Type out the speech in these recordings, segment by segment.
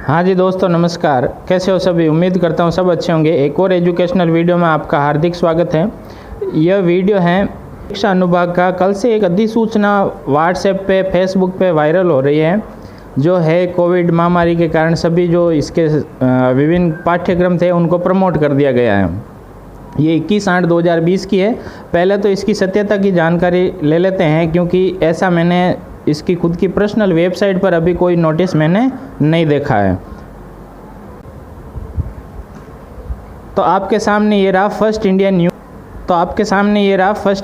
हाँ जी दोस्तों, नमस्कार। कैसे हो सभी? उम्मीद करता हूँ सब अच्छे होंगे। एक और एजुकेशनल वीडियो में आपका हार्दिक स्वागत है। यह वीडियो है शिक्षा अनुभाग का। कल से एक अधिसूचना व्हाट्सएप पे, फेसबुक पे वायरल हो रही है, जो है कोविड महामारी के कारण सभी जो इसके विभिन्न पाठ्यक्रम थे उनको प्रमोट कर दिया गया है। ये 21/8/2020 की है। पहले तो इसकी सत्यता की जानकारी ले लेते हैं, क्योंकि ऐसा मैंने इसकी खुद की पर्सनल वेबसाइट पर अभी कोई नोटिस मैंने नहीं देखा है। तो आपके सामने ये रहा फर्स्ट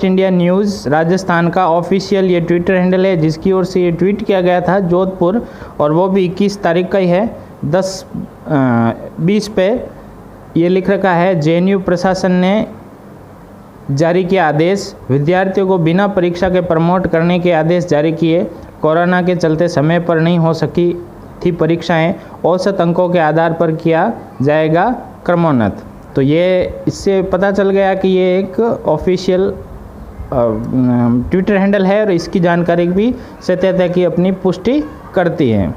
इंडिया न्यूज़ राजस्थान का ऑफिशियल ये ट्विटर हैंडल है, जिसकी ओर से ये ट्वीट किया गया था जोधपुर, और वो भी 21 तारीख का ही है। 10:20 पे ये लिख रखा है, जेएनयू प्रशासन ने जारी किया आदेश, विद्यार्थियों को बिना परीक्षा के प्रमोट करने के आदेश जारी किए। कोरोना के चलते समय पर नहीं हो सकी थी परीक्षाएं, औसत अंकों के आधार पर किया जाएगा क्रमोन्नत। तो ये इससे पता चल गया कि ये एक ऑफिशियल ट्विटर हैंडल है और इसकी जानकारी भी सत्यता की अपनी पुष्टि करती है।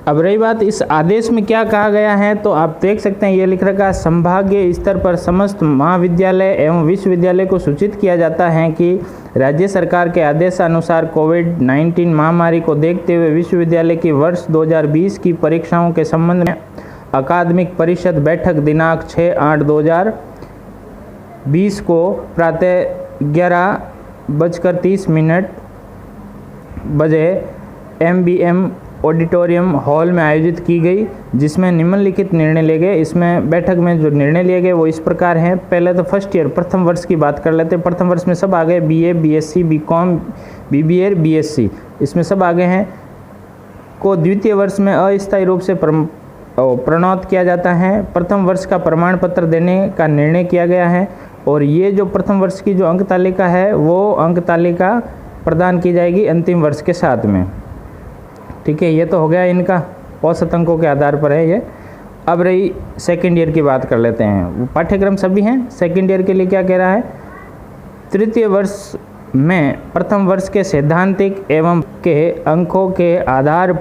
अब रही बात इस आदेश में क्या कहा गया है, तो आप देख सकते हैं ये लिख रखा है, संभागीय स्तर पर समस्त महाविद्यालय एवं विश्वविद्यालय को सूचित किया जाता है कि राज्य सरकार के आदेशानुसार कोविड-19 महामारी को देखते हुए विश्वविद्यालय की वर्ष 2020 की परीक्षाओं के संबंध में अकादमिक परिषद बैठक दिनांक 6/8/2020 को प्रातः 11:30 बजे MBM ऑडिटोरियम हॉल में आयोजित की गई, जिसमें निम्नलिखित निर्णय लिए गए। इसमें बैठक में जो निर्णय लिए गए वो इस प्रकार हैं। पहले तो फर्स्ट ईयर प्रथम वर्ष की बात कर लेते हैं। प्रथम वर्ष में सब आ गए, BA, BSc, BCom, BBA, BSc, इसमें सब आगे हैं। को द्वितीय वर्ष में अस्थायी रूप से प्रोन्नत किया जाता है। प्रथम वर्ष का प्रमाण पत्र देने का निर्णय किया गया है, और ये जो प्रथम वर्ष की जो अंक तालिका है वो अंक तालिका प्रदान की जाएगी अंतिम वर्ष के साथ में। ठीक है, ये तो हो गया इनका औसत अंकों के आधार पर है ये। अब रही सेकेंड ईयर की बात कर लेते हैं। वो पाठ्यक्रम सभी हैं। सेकेंड ईयर के लिए क्या कह रहा है, तृतीय वर्ष में प्रथम वर्ष के सैद्धांतिक एवं के अंकों के आधार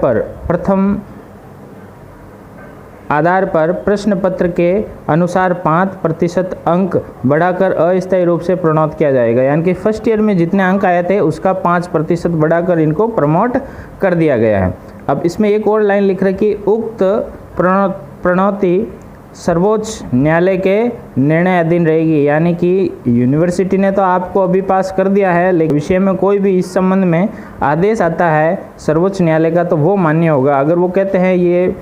पर प्रश्न पत्र के अनुसार 5% अंक बढ़ाकर अस्थायी रूप से प्रोन्नत किया जाएगा। यानी कि फर्स्ट ईयर में जितने अंक आए थे उसका 5% बढ़ाकर इनको प्रमोट कर दिया गया है। अब इसमें एक और लाइन लिख रही कि उक्त प्रोन्नति सर्वोच्च न्यायालय के निर्णय अधीन रहेगी। यानी कि यूनिवर्सिटी ने तो आपको अभी पास कर दिया है, लेकिन विषय में कोई भी इस संबंध में आदेश आता है सर्वोच्च न्यायालय का तो वो मान्य होगा। अगर वो कहते हैं ये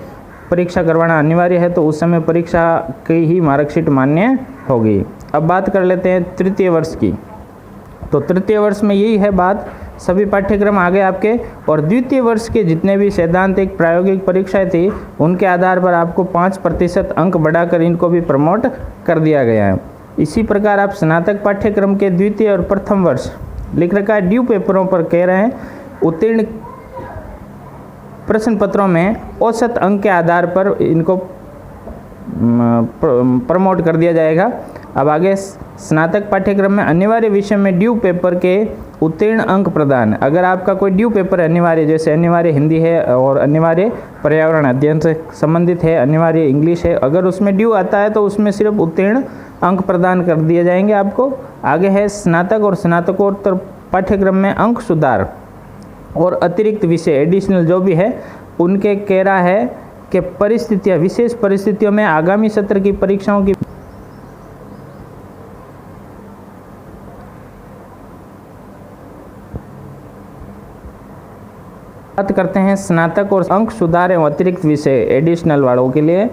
परीक्षा करवाना अनिवार्य है तो उस समय परीक्षा की ही मार्कशीट मान्य होगी। अब बात कर लेते हैं तृतीय वर्ष की। तो तृतीय वर्ष में यही है बात, सभी पाठ्यक्रम आ गए आपके, और द्वितीय वर्ष के जितने भी सैद्धांतिक प्रायोगिक परीक्षाएं थी उनके आधार पर आपको 5% अंक बढ़ाकर इनको भी प्रमोट कर दिया गया है। इसी प्रकार आप स्नातक पाठ्यक्रम के द्वितीय और प्रथम वर्ष लिख रखा है, ड्यू पेपरों पर कह रहे हैं उत्तीर्ण प्रश्न पत्रों में औसत अंक के आधार पर इनको प्रमोट कर दिया जाएगा। अब आगे स्नातक पाठ्यक्रम में अनिवार्य विषय में ड्यू पेपर के उत्तीर्ण अंक प्रदान। अगर आपका कोई ड्यू पेपर अनिवार्य, जैसे अनिवार्य हिंदी है और अनिवार्य पर्यावरण अध्ययन से संबंधित है, अनिवार्य इंग्लिश है, अगर उसमें ड्यू आता है तो उसमें सिर्फ उत्तीर्ण अंक प्रदान कर दिए जाएंगे आपको। आगे है स्नातक और स्नातकोत्तर पाठ्यक्रम में अंक सुधार और अतिरिक्त विषय एडिशनल जो भी है उनके कह रहा है कि परिस्थितियां, विशेष परिस्थितियों में आगामी सत्र की परीक्षाओं की बात करते हैं। स्नातक और अंक सुधार एवं अतिरिक्त विषय एडिशनल वालों के लिए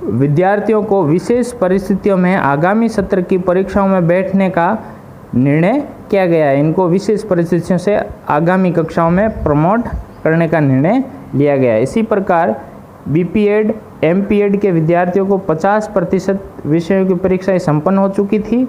विद्यार्थियों को विशेष परिस्थितियों में आगामी सत्र की परीक्षाओं में बैठने का निर्णय किया गया है। इनको विशेष परिस्थितियों से आगामी कक्षाओं में प्रमोट करने का निर्णय लिया गया है। इसी प्रकार BPEd, MPEd के विद्यार्थियों को 50% विषयों की परीक्षाएं संपन्न हो चुकी थी।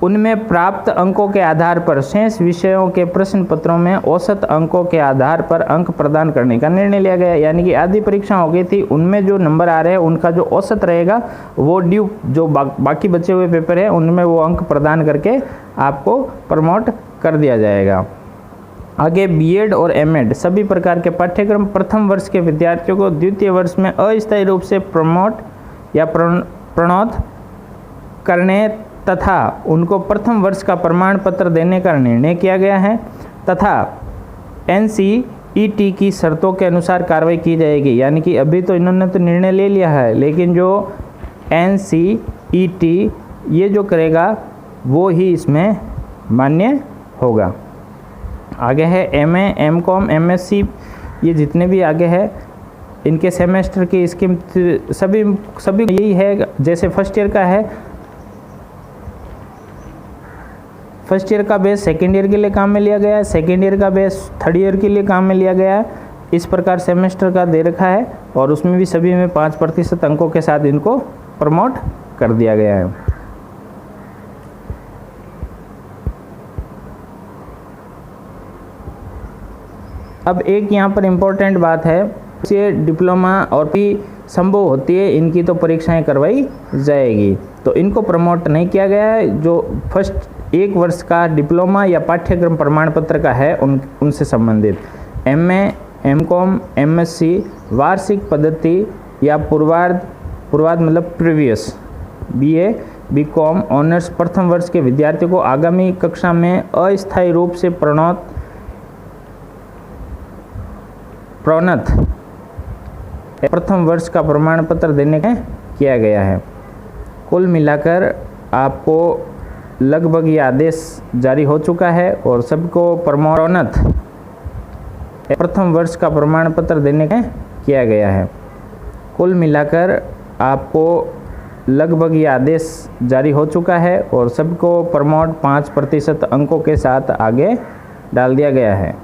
उनमें प्राप्त अंकों के आधार पर शेष विषयों के प्रश्न पत्रों में औसत अंकों के आधार पर अंक प्रदान करने का निर्णय लिया गया। यानी कि आधी परीक्षा हो गई थी, उनमें जो नंबर आ रहे हैं उनका जो औसत रहेगा वो ड्यू जो बाकी बचे हुए पेपर है उनमें वो अंक प्रदान करके आपको प्रमोट कर दिया जाएगा। आगे बीएड और एमएड सभी प्रकार के पाठ्यक्रम प्रथम वर्ष के विद्यार्थियों को द्वितीय वर्ष में अस्थायी रूप से प्रमोट या प्रोन्नत करने तथा उनको प्रथम वर्ष का प्रमाण पत्र देने का निर्णय किया गया है तथा एनसीईटी की शर्तों के अनुसार कार्रवाई की जाएगी। यानी कि अभी तो इन्होंने तो निर्णय ले लिया है, लेकिन जो एनसीईटी ये जो करेगा वो ही इसमें मान्य होगा। आगे है एमए, एमकॉम, एमएससी, ये जितने भी आगे है इनके सेमेस्टर की स्कीम सभी यही है। जैसे फर्स्ट ईयर का है, फर्स्ट ईयर का बेस सेकेंड ईयर के लिए काम में लिया गया है, सेकेंड ईयर का बेस थर्ड ईयर के लिए काम में लिया गया है। इस प्रकार सेमेस्टर का दे रखा है और उसमें भी सभी में 5% अंकों के साथ इनको प्रमोट कर दिया गया है। अब एक यहाँ पर इम्पोर्टेंट बात है, ये डिप्लोमा और भी संभव होती है, इनकी तो परीक्षाएं करवाई जाएगी, तो इनको प्रमोट नहीं किया गया है। जो फर्स्ट एक वर्ष का डिप्लोमा या पाठ्यक्रम प्रमाण पत्र का है उनसे संबंधित एमए, एमकॉम, एमएससी वार्षिक पद्धति या पूर्वार्ध मतलब प्रीवियस बीए, बीकॉम ऑनर्स प्रथम वर्ष के विद्यार्थियों को आगामी कक्षा में अस्थायी रूप से प्रोन्नत प्रथम वर्ष का प्रमाण पत्र देने का किया गया है। कुल मिलाकर आपको लगभग ये आदेश जारी हो चुका है और सबको प्रोन्नत प्रथम वर्ष का प्रमाण पत्र देने का किया गया है। कुल मिलाकर आपको लगभग ये आदेश जारी हो चुका है और सबको प्रमोट 5% अंकों के साथ आगे डाल दिया गया है।